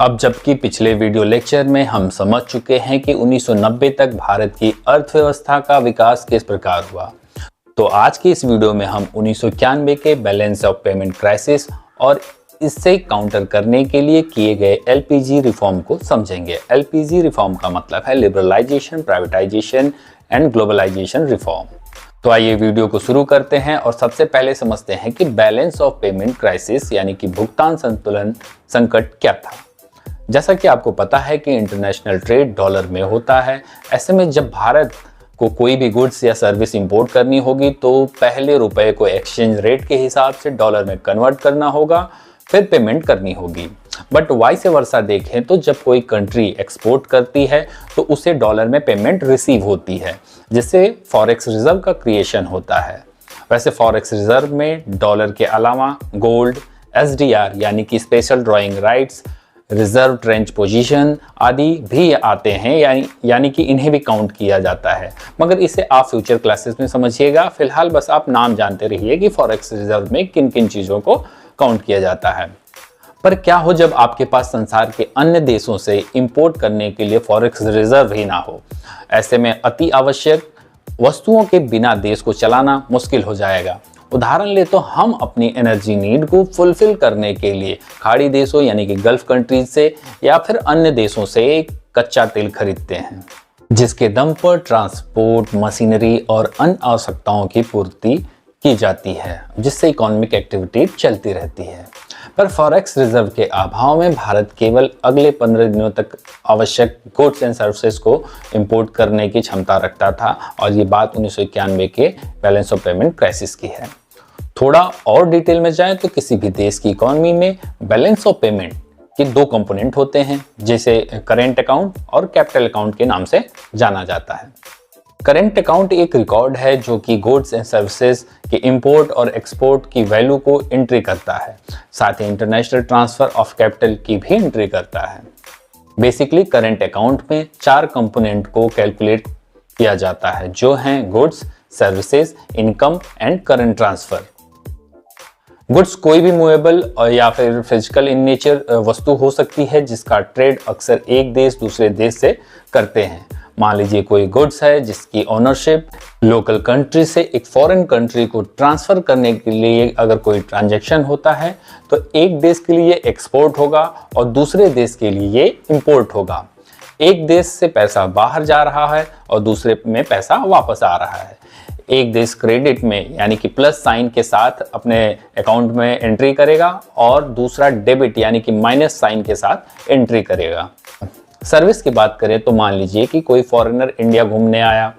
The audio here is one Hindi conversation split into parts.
अब जबकि पिछले वीडियो लेक्चर में हम समझ चुके हैं कि 1990 तक भारत की अर्थव्यवस्था का विकास किस प्रकार हुआ, तो आज की इस वीडियो में हम 1991 के बैलेंस ऑफ पेमेंट क्राइसिस और इससे काउंटर करने के लिए किए गए एलपीजी रिफॉर्म को समझेंगे। एलपीजी रिफॉर्म का मतलब है liberalisation, privatisation and globalisation reform. तो आइए वीडियो को शुरू करते हैं और सबसे पहले समझते हैं कि बैलेंस ऑफ पेमेंट क्राइसिस यानी कि भुगतान संतुलन संकट क्या था। जैसा कि आपको पता है कि इंटरनेशनल ट्रेड डॉलर में होता है। ऐसे में जब भारत को कोई भी गुड्स या सर्विस इंपोर्ट करनी होगी तो पहले रुपए को एक्सचेंज रेट के हिसाब से डॉलर में कन्वर्ट करना होगा, फिर पेमेंट करनी होगी। बट वाइस वर्सा देखें तो जब कोई कंट्री एक्सपोर्ट करती है तो उसे डॉलर में पेमेंट रिसीव होती है, जिससे फॉरेक्स रिजर्व का क्रिएशन होता है। वैसे फॉरेक्स रिजर्व में डॉलर के अलावा गोल्ड, एसडीआर यानी कि special drawing rights, reserve trench position आदि भी आते हैं, यानी कि इन्हें भी काउंट किया जाता है, मगर इसे आप फ्यूचर क्लासेस में समझिएगा। फिलहाल बस आप नाम जानते रहिए कि फॉरेक्स रिजर्व में किन किन चीज़ों को काउंट किया जाता है। पर क्या हो जब आपके पास संसार के अन्य देशों से इंपोर्ट करने के लिए फॉरेक्स रिजर्व ही ना हो? ऐसे में अति आवश्यक वस्तुओं के बिना देश को चलाना मुश्किल हो जाएगा। उदाहरण ले तो हम अपनी एनर्जी नीड को फुलफिल करने के लिए खाड़ी देशों यानी कि गल्फ कंट्रीज से या फिर अन्य देशों से कच्चा तेल खरीदते हैं, जिसके दम पर ट्रांसपोर्ट, मशीनरी और अन्य आवश्यकताओं की पूर्ति की जाती है, जिससे इकोनॉमिक एक्टिविटी चलती रहती है। पर फॉरेक्स रिजर्व के अभाव में भारत केवल अगले 15 दिनों तक आवश्यक गुड्स एंड सर्विसेज को इंपोर्ट करने की क्षमता रखता था, और ये बात 1991 के बैलेंस ऑफ पेमेंट क्राइसिस की है। थोड़ा और डिटेल में जाएं तो किसी भी देश की इकोनॉमी में बैलेंस ऑफ पेमेंट के दो कंपोनेंट होते हैं, जैसे करेंट अकाउंट और कैपिटल अकाउंट के नाम से जाना जाता है। करेंट अकाउंट एक रिकॉर्ड है जो कि गुड्स एंड सर्विसेज के इंपोर्ट और एक्सपोर्ट की वैल्यू को एंट्री करता है, साथ ही इंटरनेशनल ट्रांसफर ऑफ कैपिटल की भी एंट्री करता है। बेसिकली करेंट अकाउंट में 4 कंपोनेंट को कैलकुलेट किया जाता है, जो हैं goods, services, income and current transfer. Goods कोई भी मूवेबल या फिर फिजिकल इन नेचर वस्तु हो सकती है जिसका ट्रेड अक्सर एक देश दूसरे देश से करते हैं। मान लीजिए कोई गुड्स है जिसकी ओनरशिप लोकल कंट्री से एक फॉरेन कंट्री को ट्रांसफर करने के लिए अगर कोई ट्रांजैक्शन होता है तो एक देश के लिए एक्सपोर्ट होगा और दूसरे देश के लिए इंपोर्ट होगा। एक देश से पैसा बाहर जा रहा है और दूसरे में पैसा वापस आ रहा है। एक देश क्रेडिट में यानी कि प्लस साइन के साथ अपने अकाउंट में एंट्री करेगा और दूसरा डेबिट यानी कि माइनस साइन के साथ एंट्री करेगा। सर्विस की बात करें तो मान लीजिए कि कोई फॉरेनर इंडिया घूमने आया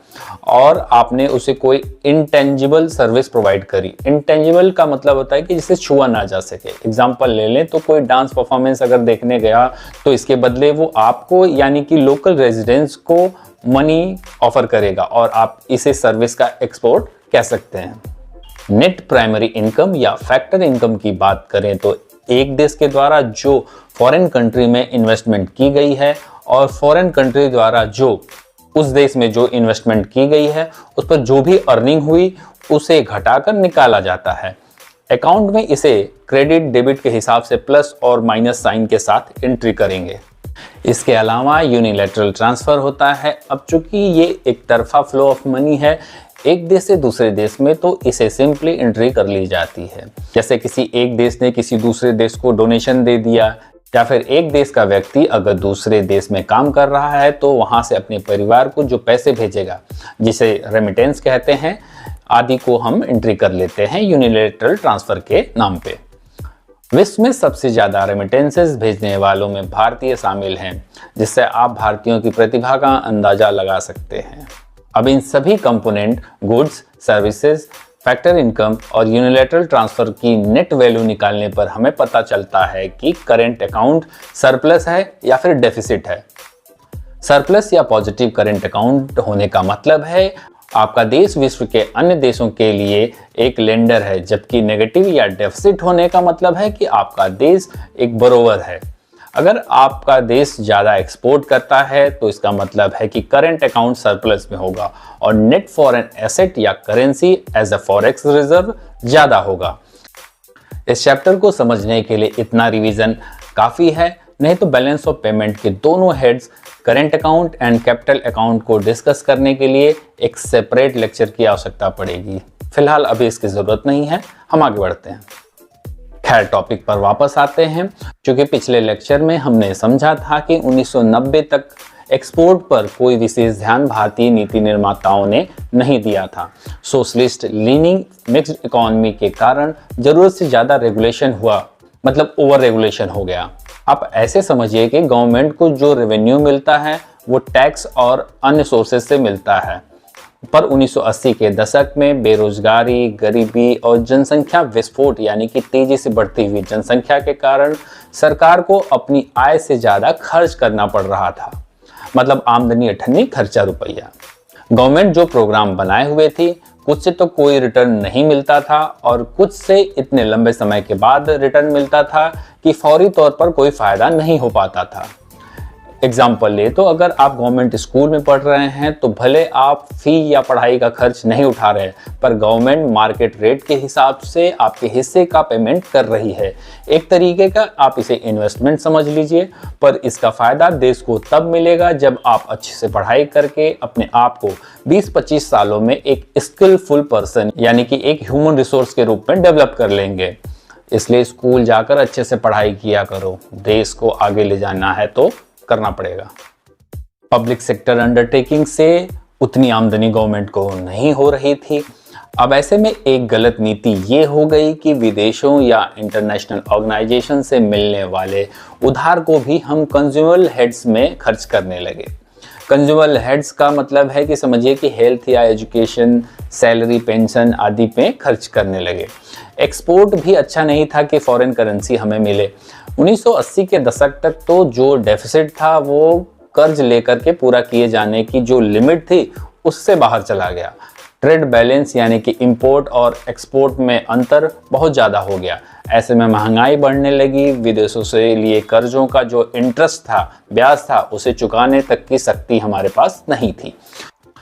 और आपने उसे कोई इंटेंजिबल सर्विस प्रोवाइड करी। इंटेंजिबल का मतलब होता है कि जिसे छुआ ना जा सके। एग्जांपल ले लें तो कोई डांस परफॉर्मेंस अगर देखने गया तो इसके बदले वो आपको यानी कि लोकल रेजिडेंट्स को मनी ऑफर करेगा और आप इसे सर्विस का एक्सपोर्ट कह सकते हैं। नेट प्राइमरी इनकम या फैक्टर इनकम की बात करें तो एक देश के द्वारा जो फॉरेन कंट्री में इन्वेस्टमेंट की गई है और फॉरेन कंट्री द्वारा जो उस देश में जो इन्वेस्टमेंट की गई है उस पर जो भी अर्निंग हुई उसे घटाकर निकाला जाता है। अकाउंट में इसे क्रेडिट डेबिट के हिसाब से प्लस और माइनस साइन के साथ एंट्री करेंगे। इसके अलावा यूनिलैटरल ट्रांसफर होता है। अब चूंकि ये एक तरफा फ्लो ऑफ मनी है एक देश से दूसरे देश में, तो इसे सिंपली एंट्री कर ली जाती है। जैसे किसी एक देश ने किसी दूसरे देश को डोनेशन दे दिया, या फिर एक देश का व्यक्ति अगर दूसरे देश में काम कर रहा है तो वहां से अपने परिवार को जो पैसे भेजेगा, जिसे रेमिटेंस कहते हैं, आदि को हम एंट्री कर लेते हैं यूनिलैटरल ट्रांसफर के नाम पे। विश्व में सबसे ज्यादा रेमिटेंसेस भेजने वालों में भारतीय शामिल हैं, जिससे आप भारतीयों की प्रतिभा का अंदाजा लगा सकते हैं। अब इन सभी component goods, services, factor income और यूनिलैटरल ट्रांसफर की नेट वैल्यू निकालने पर हमें पता चलता है कि करंट अकाउंट सरप्लस है या फिर डेफिसिट है। सरप्लस या पॉजिटिव करंट अकाउंट होने का मतलब है आपका देश विश्व के अन्य देशों के लिए एक लेंडर है, जबकि नेगेटिव या डेफिसिट होने का मतलब है कि आपका देश एक बोरोवर है। अगर आपका देश ज़्यादा एक्सपोर्ट करता है तो इसका मतलब है कि करंट अकाउंट सरप्लस में होगा और नेट फॉरेन एसेट या currency as a forex reserve ज़्यादा होगा। इस चैप्टर को समझने के लिए इतना रिवीजन काफ़ी है। नहीं तो बैलेंस ऑफ पेमेंट के दोनों heads current account and capital account को डिस्कस करने के लिए एक सेपरेट लेक्चर की आवश्यकता पड़ेगी। फिलहाल अभी इसकी जरूरत नहीं है, हम आगे बढ़ते हैं। खैर, टॉपिक पर वापस आते हैं। क्योंकि पिछले लेक्चर में हमने समझा था कि 1990 तक एक्सपोर्ट पर कोई विशेष ध्यान भारतीय नीति निर्माताओं ने नहीं दिया था। सोशलिस्ट लीनिंग मिक्स्ड इकोनॉमी के कारण जरूरत से ज़्यादा रेगुलेशन हुआ, मतलब ओवर रेगुलेशन हो गया। आप ऐसे समझिए कि गवर्नमेंट को जो रेवेन्यू मिलता है वो टैक्स और अन्य सोर्सेज से मिलता है, पर 1980 के दशक में बेरोजगारी, गरीबी और जनसंख्या विस्फोट यानी कि तेजी से बढ़ती हुई जनसंख्या के कारण सरकार को अपनी आय से ज़्यादा खर्च करना पड़ रहा था। मतलब आमदनी अठन्नी खर्चा रुपया। गवर्नमेंट जो प्रोग्राम बनाए हुए थी, कुछ से तो कोई रिटर्न नहीं मिलता था और कुछ से इतने लंबे समय के बाद रिटर्न मिलता था कि फौरी तौर पर कोई फायदा नहीं हो पाता था। एग्जाम्पल ले तो अगर आप गवर्नमेंट स्कूल में पढ़ रहे हैं तो भले आप फी या पढ़ाई का खर्च नहीं उठा रहे, पर गवर्नमेंट मार्केट रेट के हिसाब से आपके हिस्से का पेमेंट कर रही है। एक तरीके का आप इसे इन्वेस्टमेंट समझ लीजिए, पर इसका फायदा देश को तब मिलेगा जब आप अच्छे से पढ़ाई करके अपने आप को 20-25 सालों में एक स्किलफुल पर्सन यानी कि एक ह्यूमन रिसोर्स के रूप में डेवलप कर लेंगे। इसलिए स्कूल जाकर अच्छे से पढ़ाई किया करो, देश को आगे ले जाना है तो करना पड़ेगा। पब्लिक सेक्टर अंडरटेकिंग से उतनी आमदनी गवर्नमेंट को नहीं हो रही थी। अब ऐसे में एक गलत नीति ये हो गई कि विदेशों या इंटरनेशनल ऑर्गेनाइजेशन से मिलने वाले उधार को भी हम कंज्यूमर हेड्स में खर्च करने लगे। कंज्यूमर हेड्स का मतलब है कि समझिए कि हेल्थ या एजुकेशन, सैलरी, पेंशन आदि पे खर्च करने लगे। एक्सपोर्ट भी अच्छा नहीं था कि फॉरेन करेंसी हमें मिले। 1980 के दशक तक तो जो डेफिसिट था वो कर्ज लेकर के पूरा किए जाने की जो लिमिट थी उससे बाहर चला गया। ट्रेड बैलेंस यानी कि इंपोर्ट और एक्सपोर्ट में अंतर बहुत ज़्यादा हो गया। ऐसे में महंगाई बढ़ने लगी। विदेशों से लिए कर्जों का जो इंटरेस्ट था, ब्याज था, उसे चुकाने तक की शक्ति हमारे पास नहीं थी।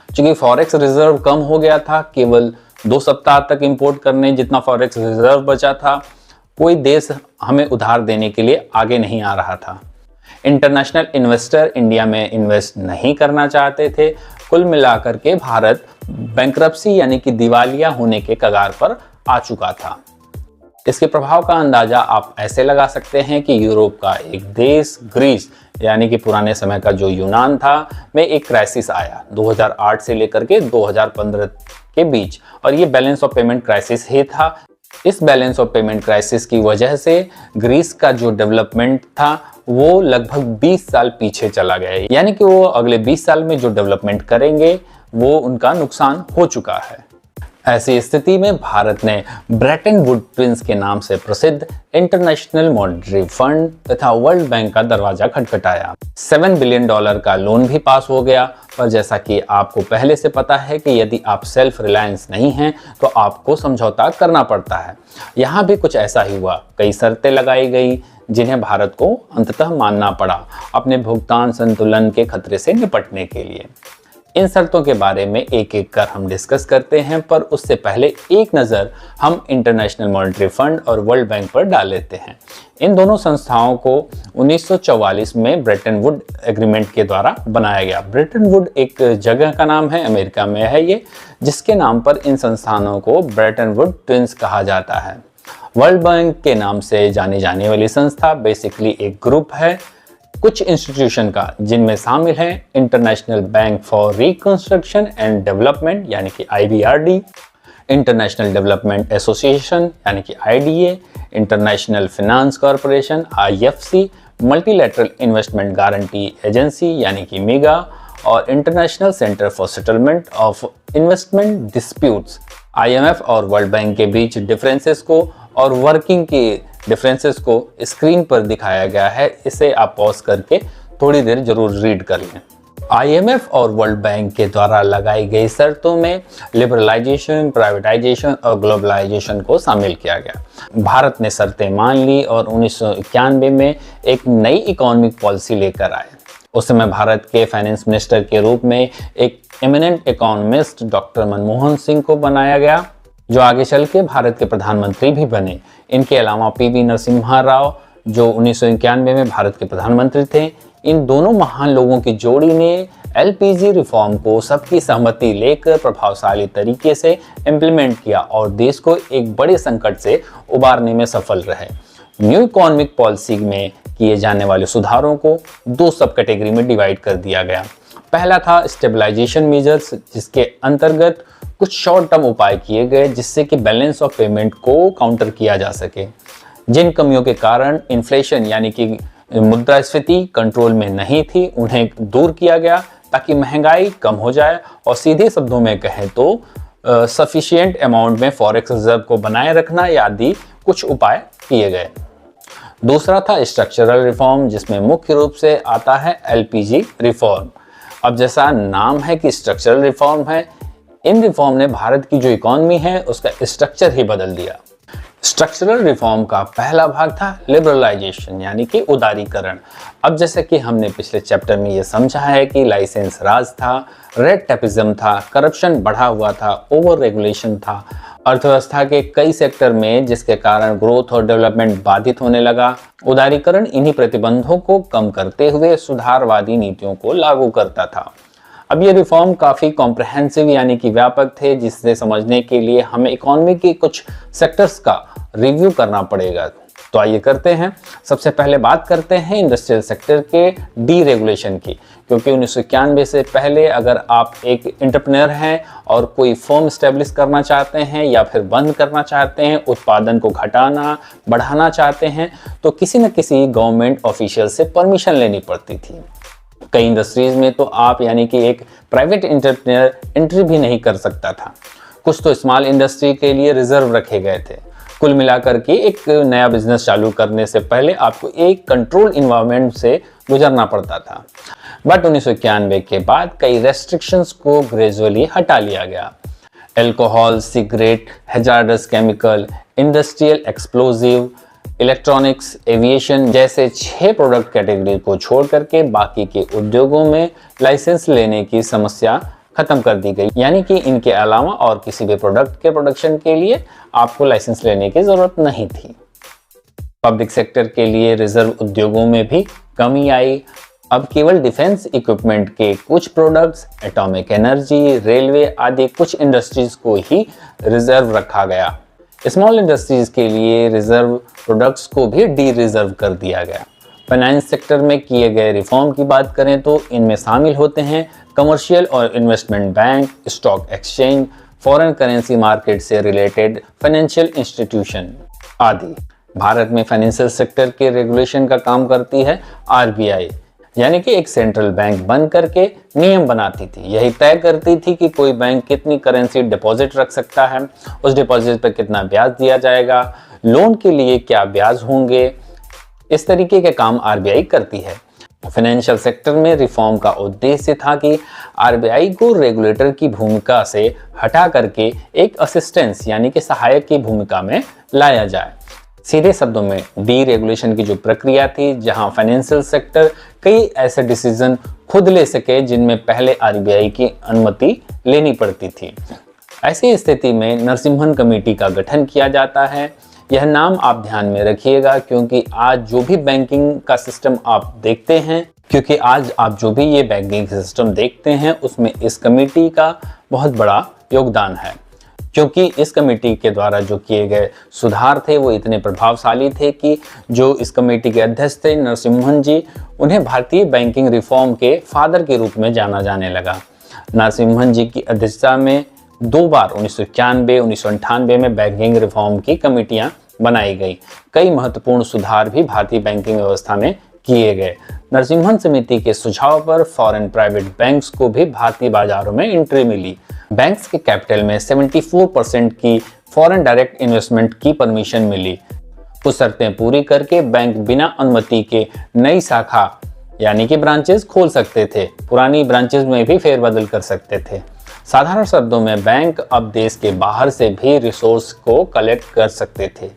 क्योंकि फॉरेक्स रिजर्व कम हो गया था, केवल 2 सप्ताह तक इंपोर्ट करने जितना फॉरेक्स रिजर्व बचा था, कोई देश हमें उधार देने के लिए आगे नहीं आ रहा था। इंटरनेशनल इन्वेस्टर इंडिया में इन्वेस्ट नहीं करना चाहते थे। कुल मिलाकर के भारत बैंक्रप्सी यानी कि दिवालिया होने के कगार पर आ चुका था। इसके प्रभाव का अंदाजा आप ऐसे लगा सकते हैं कि यूरोप का एक देश ग्रीस यानी कि पुराने समय का जो यूनान था में एक क्राइसिस आया 2008 से लेकर के 2015 के बीच, और ये बैलेंस ऑफ पेमेंट क्राइसिस ही था। इस बैलेंस ऑफ पेमेंट क्राइसिस की वजह से ग्रीस का जो डेवलपमेंट था वो लगभग 20 साल पीछे चला गया, यानी कि वो अगले 20 साल में जो डेवलपमेंट करेंगे वो उनका नुकसान हो चुका है। ऐसी स्थिति में भारत ने ब्रेटन वुड ट्विंस के नाम से प्रसिद्ध इंटरनेशनल मॉनेटरी फंड तथा वर्ल्ड बैंक का दरवाजा खटखटाया। $7 बिलियन का लोन भी पास हो गया, पर जैसा कि आपको पहले से पता है कि यदि आप सेल्फ रिलायंस नहीं हैं तो आपको समझौता करना पड़ता है। यहाँ भी कुछ ऐसा ही हुआ। कई शर्तें लगाई गई जिन्हें भारत को अंततः मानना पड़ा अपने भुगतान संतुलन के खतरे से निपटने के लिए। इन शर्तों के बारे में एक एक कर हम डिस्कस करते हैं, पर उससे पहले एक नज़र हम इंटरनेशनल मॉनेटरी फंड और वर्ल्ड बैंक पर डाल लेते हैं। इन दोनों संस्थाओं को 1944 में ब्रेटन वुड एग्रीमेंट के द्वारा बनाया गया। ब्रेटन वुड एक जगह का नाम है, अमेरिका में है ये, जिसके नाम पर इन संस्थानों को ब्रेटन वुड ट्विंस कहा जाता है। वर्ल्ड बैंक के नाम से जानी जाने वाली संस्था बेसिकली एक ग्रुप है कुछ इंस्टीट्यूशन का, जिनमें शामिल है international bank for reconstruction and development यानी कि IBRD, इंटरनेशनल डेवलपमेंट एसोसिएशन यानी कि IDA, international finance corporation IFC, multilateral investment guarantee agency यानी कि MIGA और international centre for settlement of investment disputes. IMF और वर्ल्ड बैंक के बीच डिफरेंसेस को और वर्किंग के डिफरेंसेस को स्क्रीन पर दिखाया गया है, इसे आप पॉज करके थोड़ी देर जरूर रीड कर लें। IMF और वर्ल्ड बैंक के द्वारा लगाई गई शर्तों में लिबरलाइजेशन, प्राइवेटाइजेशन और ग्लोबलाइजेशन को शामिल किया गया। भारत ने शर्तें मान ली और 1991 में एक नई इकोनॉमिक पॉलिसी लेकर आए। उस समय भारत के फाइनेंस मिनिस्टर के रूप में एक eminent economist doctor Manmohan Singh को बनाया गया, जो आगे चल के भारत के प्रधानमंत्री भी बने। इनके अलावा PV नरसिम्हा राव, जो 1991 में भारत के प्रधानमंत्री थे, इन दोनों महान लोगों की जोड़ी ने एलपीजी रिफॉर्म को सबकी सहमति लेकर प्रभावशाली तरीके से इम्प्लीमेंट किया और देश को एक बड़े संकट से उबारने में सफल रहे। न्यू इकोनॉमिक पॉलिसी में किए जाने वाले सुधारों को दो सब कैटेगरी में डिवाइड कर दिया गया। पहला था स्टेबलाइजेशन मेजर्स, जिसके अंतर्गत कुछ शॉर्ट टर्म उपाय किए गए जिससे कि बैलेंस ऑफ पेमेंट को काउंटर किया जा सके। जिन कमियों के कारण इन्फ्लेशन यानी कि मुद्रास्फीति कंट्रोल में नहीं थी, उन्हें दूर किया गया ताकि महंगाई कम हो जाए और सीधे शब्दों में कहें तो सफिशिएंट अमाउंट में फॉरेक्स रिजर्व को बनाए रखना आदि कुछ उपाय किए गए। दूसरा था स्ट्रक्चरल रिफॉर्म, जिसमें मुख्य रूप से आता है एलपीजी रिफॉर्म। अब जैसा नाम है कि स्ट्रक्चरल रिफॉर्म है, इन रिफॉर्म ने भारत की जो इकोनॉमी है उसका स्ट्रक्चर ही बदल दिया। स्ट्रक्चरल रिफॉर्म का पहला भाग था लिबरलाइजेशन यानी कि उदारीकरण। अब जैसे कि हमने पिछले चैप्टर में ये समझा है कि लाइसेंस राज था, रेड टेपिज्म था, करप्शन बढ़ा हुआ था, ओवर रेगुलेशन था अर्थव्यवस्था के कई सेक्टर में, जिसके कारण ग्रोथ और डेवलपमेंट बाधित होने लगा। उदारीकरण इन्हीं प्रतिबंधों को कम करते हुए सुधारवादी नीतियों को लागू करता था। अब ये रिफॉर्म काफ़ी कॉम्प्रहेंसिव यानी कि व्यापक थे, जिससे समझने के लिए हमें इकोनॉमी के कुछ सेक्टर्स का रिव्यू करना पड़ेगा। तो आइए करते हैं। सबसे पहले बात करते हैं इंडस्ट्रियल सेक्टर के डीरेगुलेशन की, क्योंकि 1991 से पहले अगर आप एक एंटरप्रेन्योर हैं और कोई फर्म स्टैब्लिश करना चाहते हैं या फिर बंद करना चाहते हैं, उत्पादन को घटाना बढ़ाना चाहते हैं, तो किसी न किसी गवर्नमेंट ऑफिशियल से परमिशन लेनी पड़ती थी। कई इंडस्ट्रीज में तो आप यानी कि एक प्राइवेट एंटरप्रेन्योर एंट्री भी नहीं कर सकता था। कुछ तो स्मॉल इंडस्ट्री के लिए रिजर्व रखे गए थे। कुल मिलाकर के एक नया बिजनेस चालू करने से पहले आपको एक कंट्रोल इन्वायरमेंट से गुजरना पड़ता था। बट 1991 के बाद कई रेस्ट्रिक्शंस को ग्रेजुअली हटा लिया गया। Alcohol, cigarette, hazards chemical, industrial explosive, electronics, aviation जैसे 6 प्रोडक्ट कैटेगरी को छोड़ करके बाकी के उद्योगों में लाइसेंस लेने की समस्या खत्म कर दी गई, यानी कि इनके अलावा और किसी भी प्रोडक्ट के प्रोडक्शन के लिए आपको लाइसेंस लेने की जरूरत नहीं थी। पब्लिक सेक्टर के लिए रिजर्व उद्योगों में भी कमी आई। अब केवल डिफेंस इक्विपमेंट के कुछ प्रोडक्ट्स, एटॉमिक एनर्जी, रेलवे आदि कुछ इंडस्ट्रीज को ही रिजर्व रखा गया। स्मॉल इंडस्ट्रीज के लिए रिजर्व प्रोडक्ट्स को भी डी रिजर्व कर दिया गया। फाइनेंस सेक्टर में किए गए रिफॉर्म की बात करें तो इनमें शामिल होते हैं कमर्शियल और investment bank, stock exchange, foreign currency market से रिलेटेड फाइनेंशियल इंस्टीट्यूशन आदि। भारत में फाइनेंशियल सेक्टर के रेगुलेशन का काम करती है आरबीआई, यानी कि एक सेंट्रल बैंक बन करके नियम बनाती थी। यही तय करती थी कि कोई बैंक कितनी करेंसी डिपॉजिट रख सकता है, उस डिपॉजिट पर कितना ब्याज दिया जाएगा, लोन के लिए क्या ब्याज होंगे, इस तरीके के काम आरबीआई करती है। फाइनेंशियल सेक्टर में रिफॉर्म का उद्देश्य था कि आरबीआई को रेगुलेटर की भूमिका से हटा करके एक असिस्टेंस यानी कि सहायक की भूमिका में लाया जाए। सीधे शब्दों में डी रेगुलेशन की जो प्रक्रिया थी, जहां फाइनेंशियल सेक्टर कई ऐसे डिसीजन खुद ले सके जिनमें पहले आरबीआई की अनुमति लेनी पड़ती थी। ऐसी स्थिति में नरसिम्हन कमेटी का गठन किया जाता है। यह नाम आप ध्यान में रखिएगा, क्योंकि आज जो भी बैंकिंग का सिस्टम आप देखते हैं उसमें इस कमेटी का बहुत बड़ा योगदान है, क्योंकि इस कमेटी के द्वारा जो किए गए सुधार थे वो इतने प्रभावशाली थे कि जो इस कमेटी के अध्यक्ष थे नरसिम्हन जी, उन्हें भारतीय बैंकिंग रिफॉर्म के फादर के रूप में जाना जाने लगा। नरसिम्हन जी की अध्यक्षता में 2 बार 1991, 1998 में बैंकिंग रिफॉर्म की कमेटियां बनाई गई। कई महत्वपूर्ण सुधार भी भारतीय बैंकिंग व्यवस्था में किए गए। नरसिम्हन समिति के सुझाव पर फॉरेन प्राइवेट बैंक्स को भी भारतीय बाजारों में एंट्री मिली। बैंक्स के कैपिटल में 74% की फॉरेन डायरेक्ट इन्वेस्टमेंट की परमिशन मिली। कुछ शर्तें पूरी करके बैंक बिना अनुमति के नई शाखा यानी कि ब्रांचेस खोल सकते थे, पुरानी ब्रांचेस में भी फेरबदल कर सकते थे। साधारण शब्दों में बैंक अब देश के बाहर से भी रिसोर्स को कलेक्ट कर सकते थे।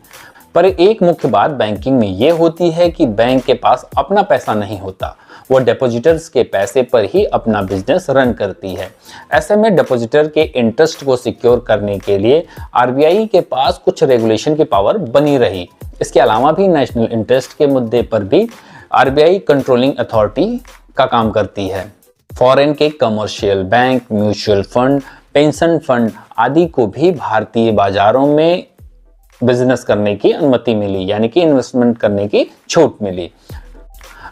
पर एक मुख्य बात बैंकिंग में ये होती है कि बैंक के पास अपना पैसा नहीं होता, वो डिपॉजिटर्स के पैसे पर ही अपना बिजनेस रन करती है। ऐसे में डिपॉजिटर के इंटरेस्ट को सिक्योर करने के लिए आरबीआई के पास कुछ रेगुलेशन की पावर बनी रही। इसके अलावा भी नेशनल इंटरेस्ट के मुद्दे पर भी आरबीआई कंट्रोलिंग अथॉरिटी का काम करती है। फॉरेन के commercial bank, mutual fund, pension fund आदि को भी भारतीय बाजारों में बिजनेस करने की अनुमति मिली, यानी कि इन्वेस्टमेंट करने की छूट मिली।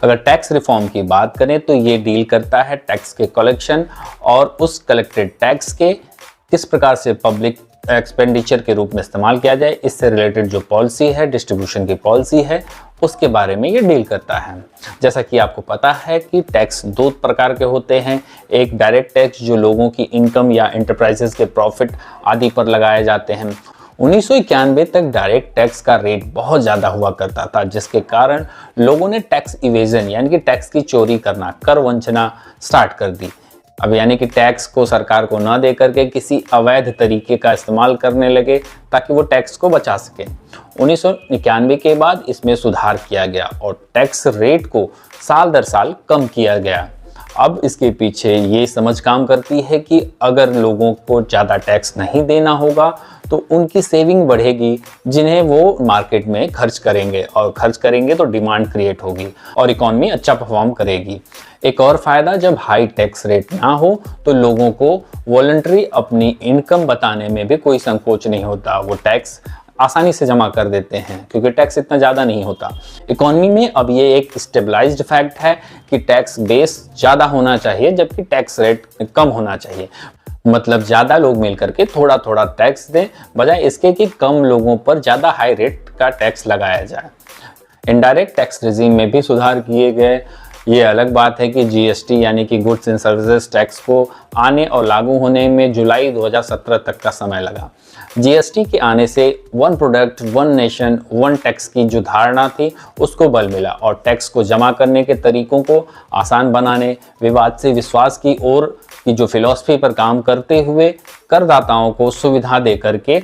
अगर टैक्स रिफॉर्म की बात करें तो ये डील करता है टैक्स के कलेक्शन और उस कलेक्टेड टैक्स के किस प्रकार से पब्लिक एक्सपेंडिचर के रूप में इस्तेमाल किया जाए। इससे रिलेटेड जो पॉलिसी है, डिस्ट्रीब्यूशन की पॉलिसी है, उसके बारे में ये डील करता है। जैसा कि आपको पता है कि टैक्स दो प्रकार के होते हैं। एक डायरेक्ट टैक्स जो लोगों की इनकम या एंटरप्राइजेस के प्रॉफिट आदि पर लगाए जाते हैं। 1991 तक डायरेक्ट टैक्स का रेट बहुत ज़्यादा हुआ करता था, जिसके कारण लोगों ने टैक्स इवेजन यानी कि टैक्स की चोरी करना, कर वंचना स्टार्ट कर दी। अब यानी कि टैक्स को सरकार को न दे करके किसी अवैध तरीके का इस्तेमाल करने लगे ताकि वो टैक्स को बचा सके। 1991 के बाद इसमें सुधार किया गया और टैक्स रेट को साल दर साल कम किया गया। अब इसके पीछे ये समझ काम करती है कि अगर लोगों को ज़्यादा टैक्स नहीं देना होगा तो उनकी सेविंग बढ़ेगी, जिन्हें वो मार्केट में खर्च करेंगे और खर्च करेंगे तो डिमांड क्रिएट होगी और इकॉनमी अच्छा परफॉर्म करेगी। एक और फ़ायदा, जब हाई टैक्स रेट ना हो तो लोगों को वॉलंटरी अपनी इनकम बताने में भी कोई संकोच नहीं होता, वो टैक्स आसानी से जमा कर देते हैं क्योंकि टैक्स इतना ज़्यादा नहीं होता। इकॉनमी में अब ये एक स्टेबलाइज्ड फैक्ट है कि टैक्स बेस ज़्यादा होना चाहिए जबकि टैक्स रेट कम होना चाहिए। मतलब ज़्यादा लोग मिल करके थोड़ा थोड़ा टैक्स दें, बजाय इसके कि कम लोगों पर ज़्यादा हाई रेट का टैक्स लगाया जाए। इनडायरेक्ट टैक्स रेजिम में भी सुधार किए गए। ये अलग बात है कि जीएसटी यानी कि गुड्स एंड सर्विसेज टैक्स को आने और लागू होने में जुलाई 2017 तक का समय लगा। जीएसटी के आने से one product one nation one tax की जो धारणा थी उसको बल मिला और टैक्स को जमा करने के तरीकों को आसान बनाने, विवाद से विश्वास की ओर की जो फिलॉसफी पर काम करते हुए करदाताओं को सुविधा दे करके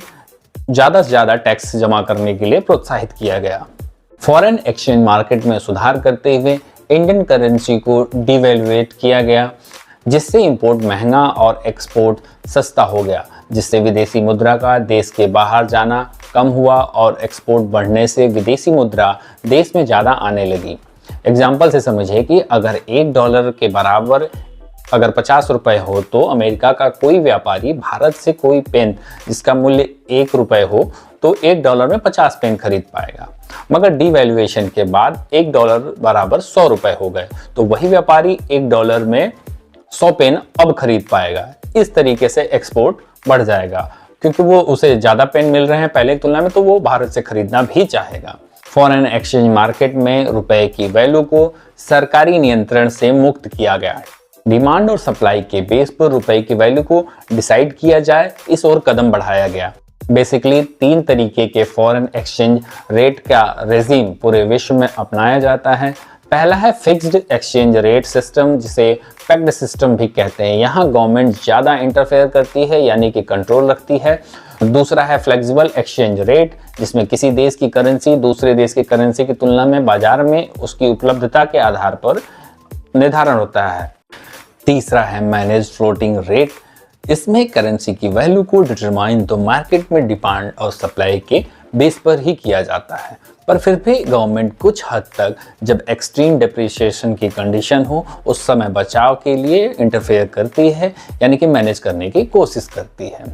ज़्यादा से ज़्यादा टैक्स जमा करने के लिए प्रोत्साहित किया गया। फॉरेन एक्सचेंज मार्केट में सुधार करते हुए इंडियन करेंसी को डिवैल्यूएट किया गया, जिससे इंपोर्ट महंगा और एक्सपोर्ट सस्ता हो गया, जिससे विदेशी मुद्रा का देश के बाहर जाना कम हुआ और एक्सपोर्ट बढ़ने से विदेशी मुद्रा देश में ज़्यादा आने लगी। एग्जाम्पल से समझिए कि अगर $1 के बराबर अगर 50 रुपए हो तो अमेरिका का कोई व्यापारी भारत से कोई पेन जिसका मूल्य $1 हो तो $1 में 50 पेन खरीद पाएगा। मगर डिवैल्यूएशन के बाद $1 बराबर 100 रुपए हो गए तो वही व्यापारी $1 में 100 पेन अब खरीद पाएगा। इस तरीके से एक्सपोर्ट बढ़ जाएगा क्योंकि वो उसे ज़्यादा पेन मिल रहे हैं पहले की तुलना में, तो वो भारत से खरीदना भी चाहेगा। फॉरेन एक्सचेंज मार्केट में रुपए की वैल्यू को सरकारी नियंत्रण से मुक्त किया गया है। डिमांड और सप्लाई के बेस पर रुपए की वैल्यू को डिसाइड किया जाए, इस ओर कदम बढ़ाया गया। बेसिकली 3 तरीके के फॉरेन एक्सचेंज रेट का रेजिम पूरे विश्व में अपनाया जाता है। पहला है फिक्स्ड एक्सचेंज रेट सिस्टम, जिसे पेग्ड सिस्टम भी कहते हैं। यहाँ गवर्नमेंट ज़्यादा इंटरफेयर करती है यानी कि कंट्रोल रखती है। दूसरा है फ्लेक्सिबल एक्सचेंज रेट, जिसमें किसी देश की करेंसी दूसरे देश की करेंसी की तुलना में बाजार में उसकी उपलब्धता के आधार पर निर्धारण होता है। तीसरा है मैनेज्ड फ्लोटिंग रेट, इसमें करेंसी की वैल्यू को डिटरमाइन तो मार्केट में डिमांड और सप्लाई के बेस पर ही किया जाता है, पर फिर भी गवर्नमेंट कुछ हद तक जब एक्सट्रीम डिप्रिसिएशन की कंडीशन हो उस समय बचाव के लिए इंटरफेयर करती है, यानी कि मैनेज करने की कोशिश करती है।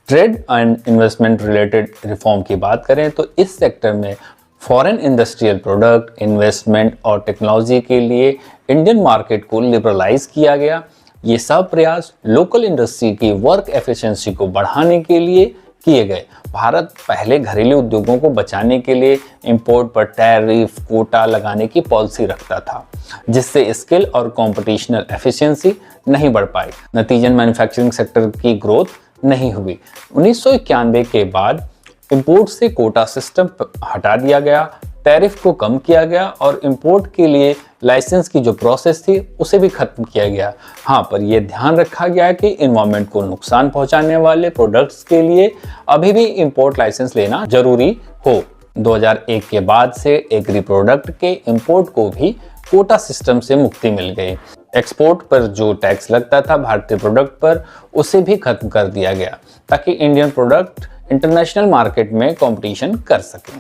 Trade and investment related reform की बात करें तो इस सेक्टर में फॉरेन इंडस्ट्रियल प्रोडक्ट, इन्वेस्टमेंट और टेक्नोलॉजी के लिए इंडियन मार्केट को लिबरलाइज किया गया। ये सब प्रयास लोकल इंडस्ट्री की वर्क एफिशिएंसी को बढ़ाने के लिए किए गए। भारत पहले घरेलू उद्योगों को बचाने के लिए इंपोर्ट पर टैरिफ कोटा लगाने की पॉलिसी रखता था, जिससे स्किल और कॉम्पिटिशनल एफिशिएंसी नहीं बढ़ पाई। नतीजन मैन्युफैक्चरिंग सेक्टर की ग्रोथ नहीं हुई। 1991 के बाद इंपोर्ट से कोटा सिस्टम हटा दिया गया, टैरिफ को कम किया गया और इंपोर्ट के लिए लाइसेंस की जो प्रोसेस थी उसे भी खत्म किया गया। हाँ, पर यह ध्यान रखा गया कि एनवायरनमेंट को नुकसान पहुंचाने वाले प्रोडक्ट्स के लिए अभी भी इंपोर्ट लाइसेंस लेना जरूरी हो। 2001 के बाद से एग्री प्रोडक्ट के इंपोर्ट को भी कोटा सिस्टम से मुक्ति मिल गई। एक्सपोर्ट पर जो टैक्स लगता था भारतीय प्रोडक्ट पर, उसे भी खत्म कर दिया गया ताकि इंडियन प्रोडक्ट इंटरनेशनल मार्केट में कंपटीशन कर सकें।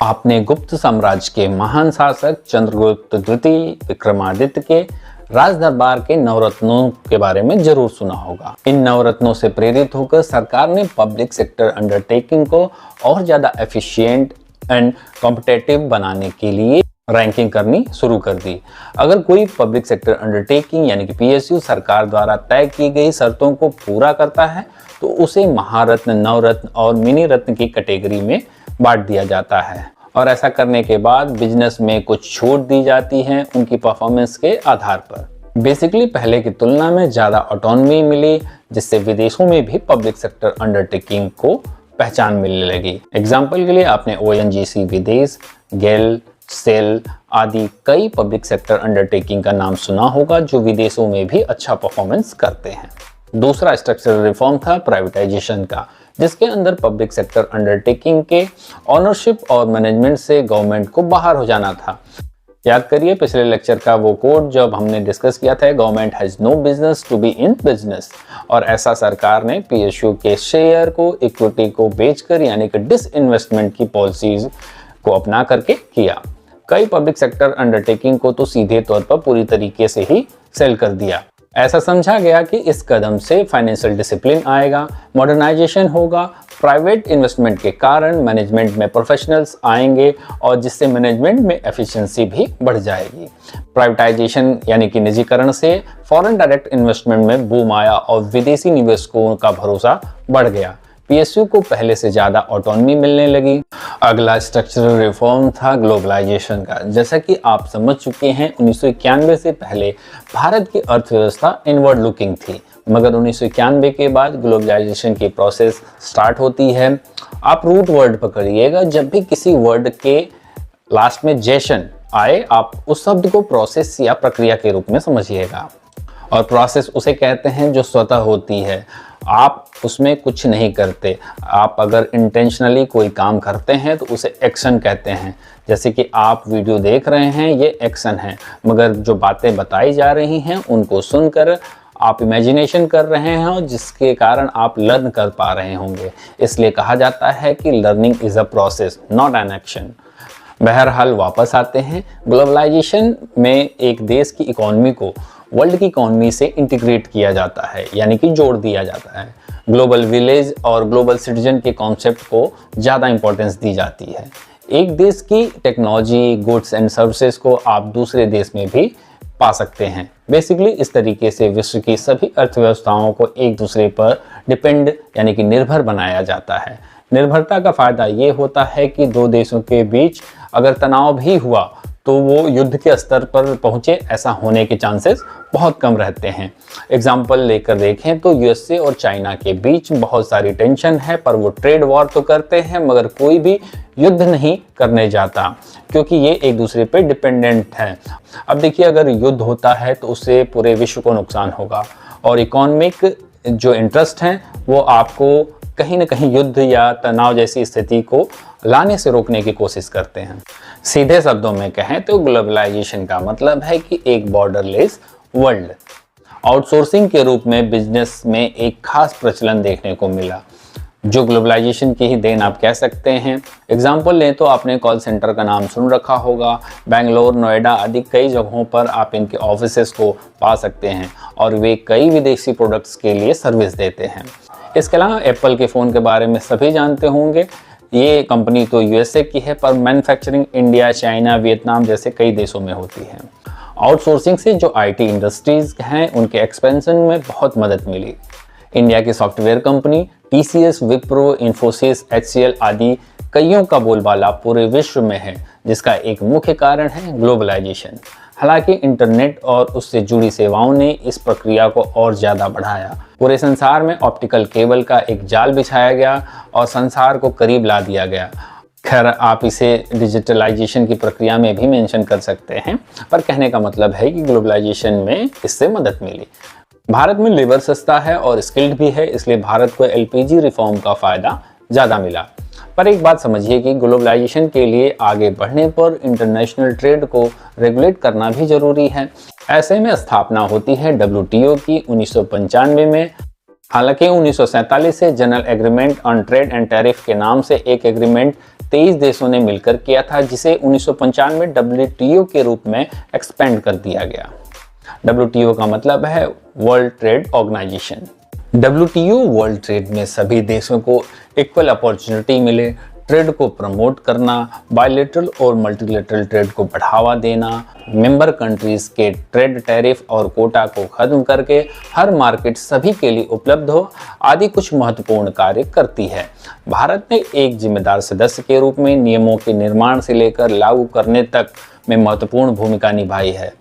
आपने गुप्त साम्राज्य के महान शासक चंद्रगुप्त द्वितीय विक्रमादित्य के राज दरबार के नवरत्नों के बारे में जरूर सुना होगा। इन नवरत्नों से प्रेरित होकर सरकार ने पब्लिक सेक्टर अंडरटेकिंग को और ज्यादा एफिशिएंट एंड कॉम्पिटिटिव बनाने के लिए रैंकिंग करनी शुरू कर दी। अगर कोई पब्लिक सेक्टर अंडरटेकिंग यानी कि पीएसयू सरकार द्वारा तय की गई शर्तों को पूरा करता है तो उसे महारत्न, नवरत्न और मिनी रत्न की कैटेगरी में बांट दिया जाता है और ऐसा करने के बाद बिजनेस में कुछ छूट दी जाती है उनकी परफॉर्मेंस के आधार पर। बेसिकली पहले की तुलना में ज़्यादा ऑटोनॉमी मिली, जिससे विदेशों में भी पब्लिक सेक्टर अंडरटेकिंग को पहचान मिलने लगी। एग्जाम्पल के लिए आपने ओएनजीसी विदेश, गेल, सेल आदि कई पब्लिक सेक्टर अंडरटेकिंग का नाम सुना होगा जो विदेशों में भी अच्छा परफॉर्मेंस करते हैं। दूसरा स्ट्रक्चरल रिफॉर्म था प्राइवेटाइजेशन का, जिसके अंदर पब्लिक सेक्टर अंडरटेकिंग के ओनरशिप और मैनेजमेंट से गवर्नमेंट को बाहर हो जाना था। याद करिए पिछले लेक्चर का वो कोड जब हमने डिस्कस किया था, government has no business to be in business, और ऐसा सरकार ने पीएसयू के शेयर को, इक्विटी को बेचकर यानी कि डिसइन्वेस्टमेंट की पॉलिसीज को अपना करके किया। कई पब्लिक सेक्टर अंडरटेकिंग को तो सीधे तौर पर पूरी तरीके से ही सेल कर दिया। ऐसा समझा गया कि इस कदम से फाइनेंशियल डिसिप्लिन आएगा, मॉडर्नाइजेशन होगा, प्राइवेट इन्वेस्टमेंट के कारण मैनेजमेंट में प्रोफेशनल्स आएंगे और जिससे मैनेजमेंट में एफिशिएंसी भी बढ़ जाएगी। प्राइवेटाइजेशन यानी कि निजीकरण से फॉरेन डायरेक्ट इन्वेस्टमेंट में बूम आया और विदेशी निवेशकों का भरोसा बढ़ गया। पीएसयू को पहले से ज़्यादा ऑटोनॉमी मिलने लगी। अगला स्ट्रक्चरल रिफॉर्म था ग्लोबलाइजेशन का। जैसा कि आप समझ चुके हैं 1991 से पहले भारत की अर्थव्यवस्था इनवर्ड लुकिंग थी, मगर 1991 के बाद ग्लोबलाइजेशन की प्रोसेस स्टार्ट होती है। आप रूट वर्ड पकड़िएगा, जब भी किसी वर्ड के लास्ट में जेशन आए आप उस शब्द को प्रोसेस या प्रक्रिया के रूप में समझिएगा। और प्रोसेस उसे कहते हैं जो स्वतः होती है, आप उसमें कुछ नहीं करते। आप अगर इंटेंशनली कोई काम करते हैं तो उसे एक्शन कहते हैं। जैसे कि आप वीडियो देख रहे हैं, ये एक्शन है, मगर जो बातें बताई जा रही हैं उनको सुनकर आप इमेजिनेशन कर रहे हैं और जिसके कारण आप लर्न कर पा रहे होंगे। इसलिए कहा जाता है कि learning is a process not an action. बहरहाल वापस आते हैं, ग्लोबलाइजेशन में एक देश की इकोनॉमी को वर्ल्ड की इकोनॉमी से इंटीग्रेट किया जाता है, यानी कि जोड़ दिया जाता है। ग्लोबल विलेज और ग्लोबल सिटीजन के कॉन्सेप्ट को ज़्यादा इंपॉर्टेंस दी जाती है। एक देश की टेक्नोलॉजी, गुड्स एंड सर्विसेज को आप दूसरे देश में भी पा सकते हैं। बेसिकली इस तरीके से विश्व की सभी अर्थव्यवस्थाओं को एक दूसरे पर डिपेंड यानी कि निर्भर बनाया जाता है। निर्भरता का फायदा ये होता है कि दो देशों के बीच अगर तनाव भी हुआ तो वो युद्ध के स्तर पर पहुंचे, ऐसा होने के चांसेस बहुत कम रहते हैं। एग्जाम्पल लेकर देखें तो यूएसए और चाइना के बीच बहुत सारी टेंशन है, पर वो ट्रेड वॉर तो करते हैं मगर कोई भी युद्ध नहीं करने जाता क्योंकि ये एक दूसरे पे डिपेंडेंट है। अब देखिए, अगर युद्ध होता है तो उससे पूरे विश्व को नुकसान होगा और इकोनॉमिक जो इंटरेस्ट हैं वो आपको कहीं ना कहीं युद्ध या तनाव जैसी स्थिति को लाने से रोकने की कोशिश करते हैं। सीधे शब्दों में कहें तो ग्लोबलाइजेशन का मतलब है कि एक बॉर्डरलेस वर्ल्ड। आउटसोर्सिंग के रूप में बिजनेस में एक खास प्रचलन देखने को मिला, जो ग्लोबलाइजेशन की ही देन आप कह सकते हैं। एग्जाम्पल लें तो आपने कॉल सेंटर का नाम सुन रखा होगा। बेंगलोर, नोएडा आदि कई जगहों पर आप इनके ऑफिसेस को पा सकते हैं और वे कई विदेशी प्रोडक्ट्स के लिए सर्विस देते हैं। इसके अलावा एप्पल के फ़ोन के बारे में सभी जानते होंगे। ये कंपनी तो यूएसए की है, पर मैन्युफैक्चरिंग इंडिया, चाइना, वियतनाम जैसे कई देशों में होती है। आउटसोर्सिंग से जो आईटी इंडस्ट्रीज हैं उनके एक्सपेंशन में बहुत मदद मिली। इंडिया की software company TCS, Wipro, Infosys, HCL आदि कईयों का बोलबाला पूरे विश्व में है, जिसका एक मुख्य कारण है ग्लोबलाइजेशन। हालांकि इंटरनेट और उससे जुड़ी सेवाओं ने इस प्रक्रिया को और ज़्यादा बढ़ाया। पूरे संसार में ऑप्टिकल केबल का एक जाल बिछाया गया और संसार को करीब ला दिया गया। खैर, आप इसे डिजिटलाइजेशन की प्रक्रिया में भी मेंशन कर सकते हैं, पर कहने का मतलब है कि ग्लोबलाइजेशन में इससे मदद मिली। भारत में लेबर सस्ता है और स्किल्ड भी है, इसलिए भारत को एलपीजी रिफॉर्म का फ़ायदा ज़्यादा मिला। पर एक बात समझिए कि ग्लोबलाइजेशन के लिए आगे बढ़ने पर इंटरनेशनल ट्रेड को रेगुलेट करना भी जरूरी है। ऐसे में स्थापना होती है WTO की 1995 में। हालांकि 1947 से general agreement on trade and tariff के नाम से एक एग्रीमेंट 23 देशों ने मिलकर किया था, जिसे 1995 में WTO के रूप में एक्सपेंड कर दिया गया। WTO का मतलब है world trade organisation. WTO world trade में सभी देशों को इक्वल अपॉर्चुनिटी मिले, ट्रेड को प्रमोट करना, बायलैटरल और मल्टीलैटरल ट्रेड को बढ़ावा देना, मेंबर कंट्रीज के ट्रेड टैरिफ और कोटा को खत्म करके हर मार्केट सभी के लिए उपलब्ध हो आदि कुछ महत्वपूर्ण कार्य करती है। भारत ने एक जिम्मेदार सदस्य के रूप में नियमों के निर्माण से लेकर लागू करने तक में महत्वपूर्ण भूमिका निभाई है।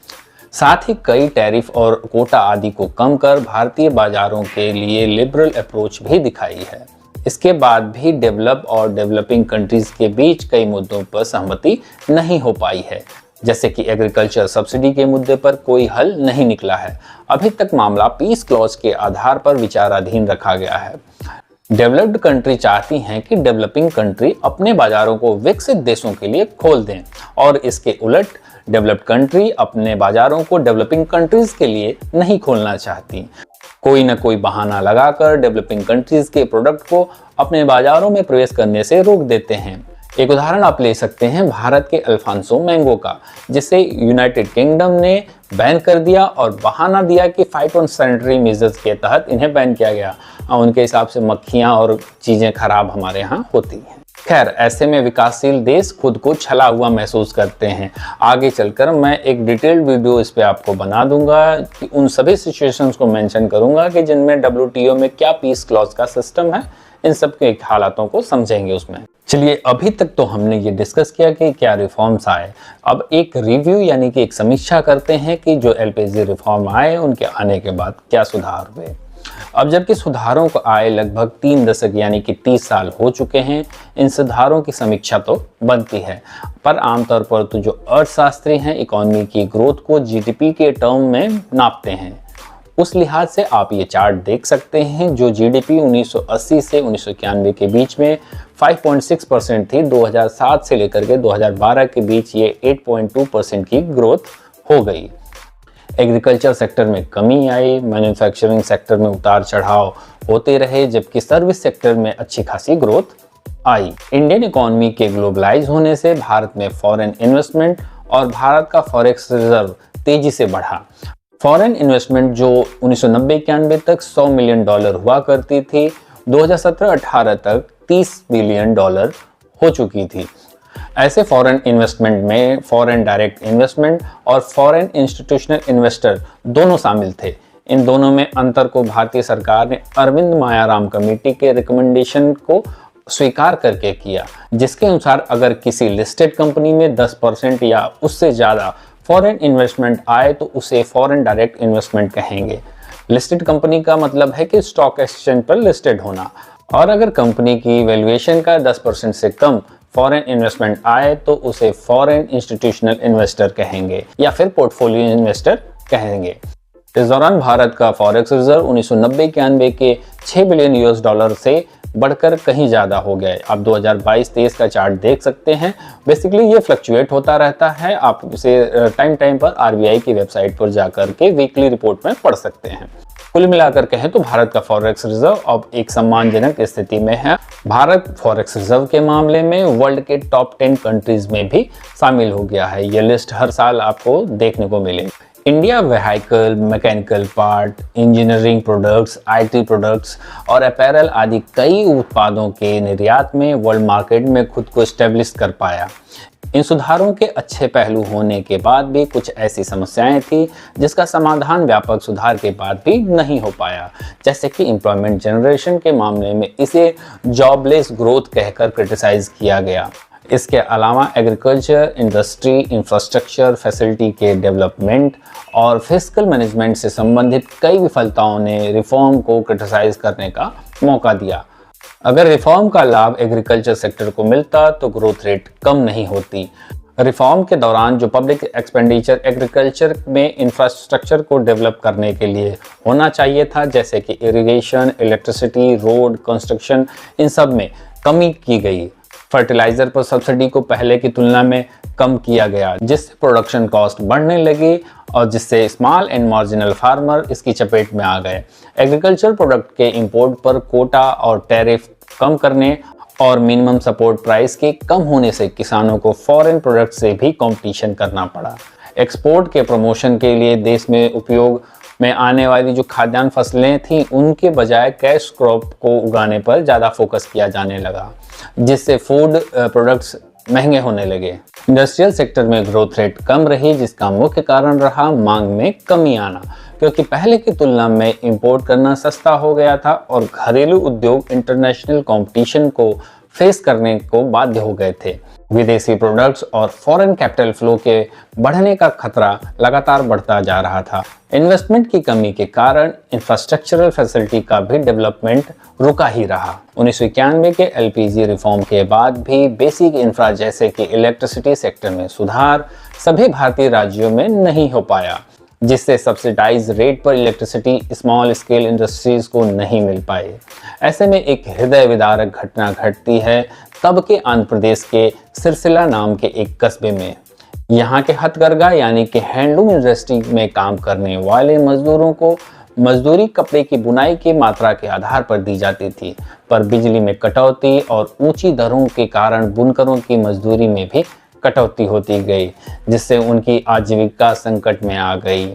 साथ ही कई टैरिफ और कोटा आदि को कम कर भारतीय बाजारों के लिए लिबरल अप्रोच भी दिखाई है। इसके बाद भी डेवलप और डेवलपिंग कंट्रीज के बीच कई मुद्दों पर सहमति नहीं हो पाई है, जैसे कि एग्रीकल्चर सब्सिडी के मुद्दे पर कोई हल नहीं निकला है। अभी तक मामला पीस क्लॉज के आधार पर विचाराधीन रखा गया है। डेवलप्ड कंट्री चाहती हैं कि डेवलपिंग कंट्री अपने बाजारों को विकसित देशों के लिए खोल दें, और इसके उलट डेवलप्ड कंट्री अपने बाजारों को डेवलपिंग कंट्रीज के लिए नहीं खोलना चाहती। कोई न कोई बहाना लगाकर डेवलपिंग कंट्रीज के प्रोडक्ट को अपने बाजारों में प्रवेश करने से रोक देते हैं। एक उदाहरण आप ले सकते हैं भारत के अल्फांसो मैंगो का, जिसे यूनाइटेड किंगडम ने बैन कर दिया और बहाना दिया कि फाइटोसैनिटरी मेजर्स के तहत इन्हें बैन किया गया। उनके हिसाब से मक्खियां और चीज़ें खराब हमारे यहाँ होती हैं। खैर, ऐसे में विकासशील देश खुद को छला हुआ महसूस करते हैं। आगे चलकर मैं एक डिटेल्ड वीडियो इस पे आपको बना दूंगा कि उन सभी सिचुएशंस को मेंशन करूंगा कि जिनमें WTO में क्या पीस क्लॉज का सिस्टम है, इन सब के हालातों को समझेंगे उसमें। चलिए, अभी तक तो हमने ये डिस्कस किया कि क्या रिफॉर्म्स आए। अब एक रिव्यू यानी कि एक समीक्षा करते हैं कि जो LPG रिफॉर्म आए उनके आने के बाद क्या सुधार हुए। अब जबकि सुधारों को आए लगभग 3 दशक यानी कि 30 साल हो चुके हैं, इन सुधारों की समीक्षा तो बनती है, पर आमतौर पर तो जो अर्थशास्त्री हैं इकोनॉमी की ग्रोथ को GDP के टर्म में नापते हैं। उस लिहाज से आप ये चार्ट देख सकते हैं। जो GDP 1980 से 1991 के बीच में 5.6% थी, 2007 से लेकर के 2012 के बीच ये 8.2% की ग्रोथ हो गई। एग्रीकल्चर सेक्टर में कमी आई, मैन्युफैक्चरिंग सेक्टर में उतार चढ़ाव होते रहे, जबकि सर्विस सेक्टर में अच्छी खासी ग्रोथ आई। इंडियन इकोनॉमी के ग्लोबलाइज होने से भारत में फॉरेन इन्वेस्टमेंट और भारत का फॉरेक्स रिजर्व तेजी से बढ़ा। फॉरेन इन्वेस्टमेंट जो 1990-91 तक $100 मिलियन हुआ करती थी, 2017-18 तक $30 बिलियन हो चुकी थी। ऐसे फॉरेन इन्वेस्टमेंट में फॉरेन डायरेक्ट इन्वेस्टमेंट और फॉरेन इंस्टीट्यूशनल इन्वेस्टर दोनों शामिल थे। इन दोनों में अंतर को भारतीय सरकार ने अरविंद मायाराम कमेटी के रिकमेंडेशन को स्वीकार करके किया, जिसके अनुसार अगर किसी लिस्टेड कंपनी में 10% या उससे ज़्यादा फॉरेन इन्वेस्टमेंट आए तो उसे फॉरेन डायरेक्ट इन्वेस्टमेंट कहेंगे। लिस्टेड कंपनी का मतलब है कि स्टॉक एक्सचेंज पर लिस्टेड होना, और अगर कंपनी की वैल्यूएशन का 10% से कम फॉरेन इन्वेस्टमेंट आए तो उसे फॉरेन इंस्टीट्यूशनल इन्वेस्टर कहेंगे या फिर पोर्टफोलियो इन्वेस्टर कहेंगे। इस दौरान भारत का फॉरेक्स रिजर्व 1990-91 के $6 बिलियन से बढ़कर कहीं ज़्यादा हो गए। आप 2022-23 का चार्ट देख सकते हैं। बेसिकली ये फ्लक्चुएट होता रहता है। आप इसे टाइम टाइम पर RBI की वेबसाइट पर जाकर के वीकली रिपोर्ट में पढ़ सकते हैं। कुल मिलाकर कहें तो भारत का फॉरेक्स रिजर्व अब एक सम्मानजनक स्थिति में है। भारत फॉरेक्स रिजर्व के मामले में वर्ल्ड के टॉप 10 कंट्रीज में भी शामिल हो गया है। यह लिस्ट हर साल आपको देखने को मिलेगी। India vehicle, mechanical part, engineering products, IT products और अपैरल आदि कई उत्पादों के निर्यात में वर्ल्ड मार्केट में खुद को स्टेब्लिश कर पाया। इन सुधारों के अच्छे पहलू होने के बाद भी कुछ ऐसी समस्याएं थी जिसका समाधान व्यापक सुधार के बाद भी नहीं हो पाया, जैसे कि एम्प्लॉयमेंट जनरेशन के मामले में इसे जॉबलेस ग्रोथ कहकर क्रिटिसाइज किया गया। इसके अलावा एग्रीकल्चर, इंडस्ट्री, इंफ्रास्ट्रक्चर, फैसिलिटी के डेवलपमेंट और फिस्कल मैनेजमेंट से संबंधित कई विफलताओं ने रिफॉर्म को क्रिटिसाइज करने का मौका दिया। अगर रिफॉर्म का लाभ एग्रीकल्चर सेक्टर को मिलता तो ग्रोथ रेट कम नहीं होती। रिफॉर्म के दौरान जो पब्लिक एक्सपेंडिचर एग्रीकल्चर में इंफ्रास्ट्रक्चर को डेवलप करने के लिए होना चाहिए था, जैसे कि इरिगेशन, इलेक्ट्रिसिटी, रोड, कंस्ट्रक्शन, इन सब में कमी की गई। फर्टिलाइजर पर सब्सिडी को पहले की तुलना में कम किया गया, जिससे प्रोडक्शन कॉस्ट बढ़ने लगी और जिससे स्मॉल एंड मार्जिनल फार्मर इसकी चपेट में आ गए। एग्रीकल्चर प्रोडक्ट के इंपोर्ट पर कोटा और टैरिफ कम करने और मिनिमम सपोर्ट प्राइस के कम होने से किसानों को फॉरेन प्रोडक्ट से भी कंपटीशन करना पड़ा। एक्सपोर्ट के प्रमोशन के लिए देश में उपयोग में आने वाली जो खाद्यान्न फसलें थीं उनके बजाय कैश क्रॉप को उगाने पर ज़्यादा फोकस किया जाने लगा, जिससे फूड प्रोडक्ट्स महंगे होने लगे। इंडस्ट्रियल सेक्टर में ग्रोथ रेट कम रही, जिसका मुख्य कारण रहा मांग में कमी आना, क्योंकि पहले की तुलना में इंपोर्ट करना सस्ता हो गया था और घरेलू उद्योग इंटरनेशनल कंपटीशन को फेस करने को बाध्य हो गए थे। विदेशी प्रोडक्ट्स और फॉरेन कैपिटल फ्लो के बढ़ने का खतरा लगातार बढ़ता जा रहा था। इन्वेस्टमेंट की कमी के कारण इंफ्रास्ट्रक्चरल फैसिलिटी का भी डेवलपमेंट रुका ही रहा। 1991 के एलपीजी रिफॉर्म के बाद भी बेसिक इंफ्रा जैसे कि इलेक्ट्रिसिटी सेक्टर में सुधार सभी भारतीय राज्यों में नहीं हो पाया, जिससे सब्सिडाइज रेट पर इलेक्ट्रिसिटी स्मॉल स्केल इंडस्ट्रीज को नहीं मिल पाई। ऐसे में एक हृदय विदारक घटना घटती है तब के आंध्र प्रदेश के सिरसिला नाम के एक कस्बे में। यहाँ के हथकरघा यानी कि हैंडलूम इंडस्ट्री में काम करने वाले मजदूरों को मजदूरी कपड़े की बुनाई की मात्रा के आधार पर दी जाती थी, पर बिजली में कटौती और ऊंची दरों के कारण बुनकरों की मजदूरी में भी कटौती होती गई, जिससे उनकी आजीविका संकट में आ गई।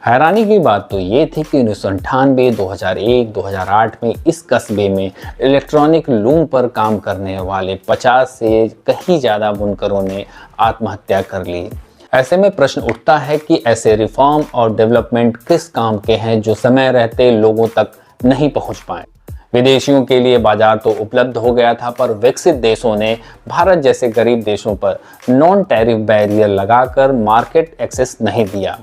हैरानी की बात तो ये थी कि 1998, 2001, 2008 में इस कस्बे में इलेक्ट्रॉनिक लूम पर काम करने वाले 50 से कहीं ज़्यादा बुनकरों ने आत्महत्या कर ली। ऐसे में प्रश्न उठता है कि ऐसे रिफॉर्म और डेवलपमेंट किस काम के हैं जो समय रहते लोगों तक नहीं पहुंच पाए। विदेशियों के लिए बाजार तो उपलब्ध हो गया था, पर विकसित देशों ने भारत जैसे गरीब देशों पर नॉन टैरिफ बैरियर लगाकर मार्केट एक्सेस नहीं दिया।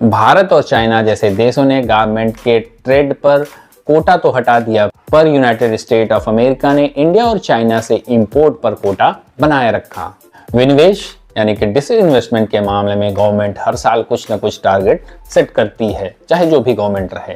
भारत और चाइना जैसे देशों ने गारमेंट के ट्रेड पर कोटा तो हटा दिया, पर यूनाइटेड स्टेट ऑफ अमेरिका ने इंडिया और चाइना से इंपोर्ट पर कोटा बनाए रखा। विनिवेश यानी कि डिसइन्वेस्टमेंट के मामले में गवर्नमेंट हर साल कुछ न कुछ टारगेट सेट करती है, चाहे जो भी गवर्नमेंट रहे।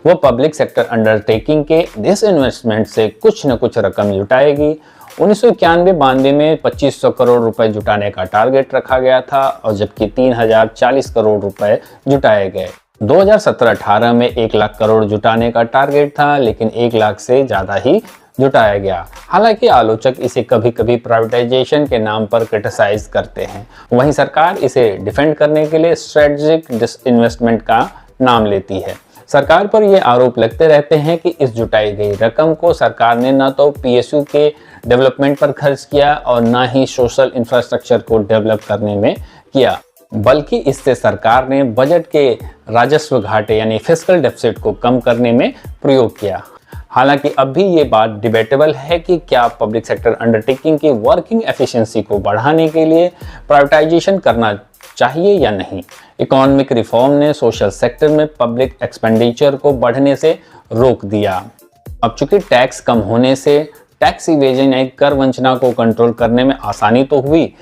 वो पब्लिक सेक्टर अंडरटेकिंग के डिसइन्वेस्टमेंट से कुछ न कुछ रकम जुटाएगी। 1991-92 में 2500 करोड़ रुपए जुटाने का टारगेट रखा गया था, और जबकि 3040 करोड़ रुपए जुटाए गए। 2017-18 में 1 लाख करोड़ जुटाने का टारगेट था, लेकिन 1 लाख से ज़्यादा ही जुटाया गया। हालांकि आलोचक इसे कभी कभी प्राइवेटाइजेशन के नाम पर क्रिटिसाइज करते हैं, वहीं सरकार इसे डिफेंड करने के लिए स्ट्रेटेजिक डिसइन्वेस्टमेंट का नाम लेती है। सरकार पर ये आरोप लगते रहते हैं कि इस जुटाई गई रकम को सरकार ने न तो पीएसयू के डेवलपमेंट पर खर्च किया और न ही सोशल इंफ्रास्ट्रक्चर को डेवलप करने में किया, बल्कि इससे सरकार ने बजट के राजस्व घाटे यानी फिस्कल डेफिसिट को कम करने में प्रयोग किया। हालांकि अब भी ये बात डिबेटेबल है कि क्या पब्लिक सेक्टर अंडरटेकिंग की वर्किंग एफिशिएंसी को बढ़ाने के लिए प्राइवेटाइजेशन करना चाहिए या नहीं। इकोनॉमिक रिफॉर्म ने सोशल सेक्टर में पब्लिक एक्सपेंडिचर को बढ़ने से रोक दिया। अब चूंकि टैक्स कम होने से टैक्स इवेजन यानी कर वंचना को कंट्रोल करने में आसानी तो हुई,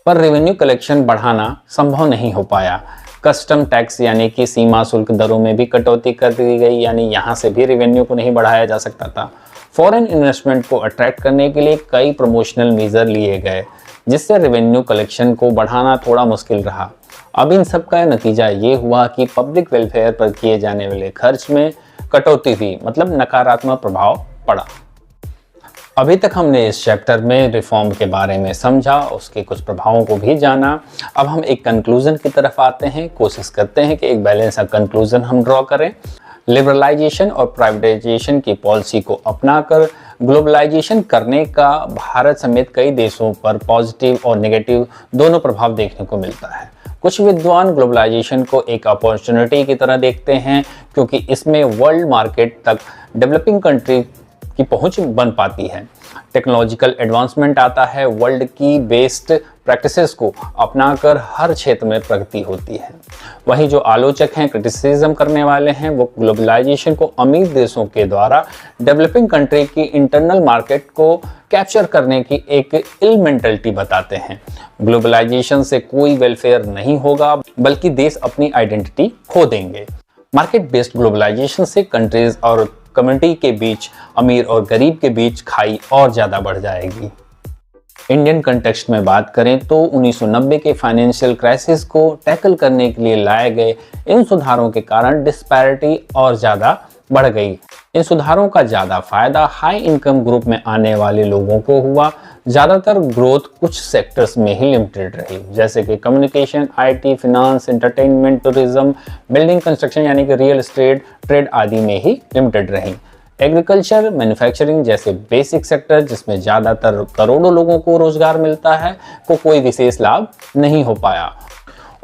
पर रेवेन्यू कलेक्शन बढ़ाना संभव नहीं हो पाया। कस्टम टैक्स यानी कि सीमा शुल्क दरों में भी कटौती कर दी गई, यानी यहाँ से भी रेवेन्यू को नहीं बढ़ाया जा सकता था। फॉरेन इन्वेस्टमेंट को अट्रैक्ट करने के लिए कई प्रमोशनल मेजर लिए गए, जिससे रेवेन्यू कलेक्शन को बढ़ाना थोड़ा मुश्किल रहा। अब इन सब का नतीजा ये हुआ कि पब्लिक वेलफेयर पर किए जाने वाले खर्च में कटौती हुई, मतलब नकारात्मक प्रभाव पड़ा। अभी तक हमने इस चैप्टर में रिफॉर्म के बारे में समझा, उसके कुछ प्रभावों को भी जाना। अब हम एक कंक्लूजन की तरफ आते हैं, कोशिश करते हैं कि एक बैलेंस कंक्लूजन हम ड्रॉ करें। लिबरलाइजेशन और प्राइवेटाइजेशन की पॉलिसी को अपनाकर ग्लोबलाइजेशन करने का भारत समेत कई देशों पर पॉजिटिव और नेगेटिव दोनों प्रभाव देखने को मिलता है। कुछ विद्वान ग्लोबलाइजेशन को एक अपॉर्चुनिटी की तरह देखते हैं, क्योंकि इसमें वर्ल्ड मार्केट तक डेवलपिंग कंट्री की पहुंच बन पाती है। टेक्नोलॉजिकल एडवांसमेंट आता है, वर्ल्ड की बेस्ट प्रैक्टिसेस को अपनाकर हर क्षेत्र में प्रगति होती है। वहीं जो आलोचक हैं, क्रिटिसिज्म करने वाले हैं, वो ग्लोबलाइजेशन को अमीर देशों के द्वारा डेवलपिंग कंट्री की इंटरनल मार्केट को कैप्चर करने की एक इल मेंटलिटी बताते हैं। ग्लोबलाइजेशन से कोई वेलफेयर नहीं होगा, बल्कि देश अपनी आइडेंटिटी खो देंगे। मार्केट बेस्ड ग्लोबलाइजेशन से कंट्रीज और कम्युनिटी के बीच, अमीर और गरीब के बीच खाई और ज़्यादा बढ़ जाएगी। इंडियन कंटेक्स्ट में बात करें तो 1990 के फाइनेंशियल क्राइसिस को टैकल करने के लिए लाए गए इन सुधारों के कारण डिस्पैरिटी और ज़्यादा बढ़ गई। इन सुधारों का ज़्यादा फायदा हाई इनकम ग्रुप में आने वाले लोगों को हुआ। ज़्यादातर ग्रोथ कुछ सेक्टर्स में ही लिमिटेड रही, जैसे कि communication, IT, finance, entertainment, tourism, building construction यानी कि रियल एस्टेट, ट्रेड आदि में ही लिमिटेड रही। एग्रीकल्चर, मैन्युफैक्चरिंग जैसे बेसिक सेक्टर जिसमें ज़्यादातर करोड़ों लोगों को रोजगार मिलता है को कोई विशेष लाभ नहीं हो पाया।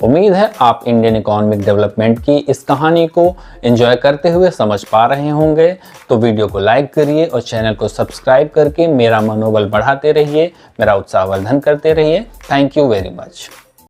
उम्मीद है आप इंडियन इकोनॉमिक डेवलपमेंट की इस कहानी को एंजॉय करते हुए समझ पा रहे होंगे। तो वीडियो को लाइक करिए और चैनल को सब्सक्राइब करके मेरा मनोबल बढ़ाते रहिए, मेरा उत्साहवर्धन करते रहिए। Thank you very much.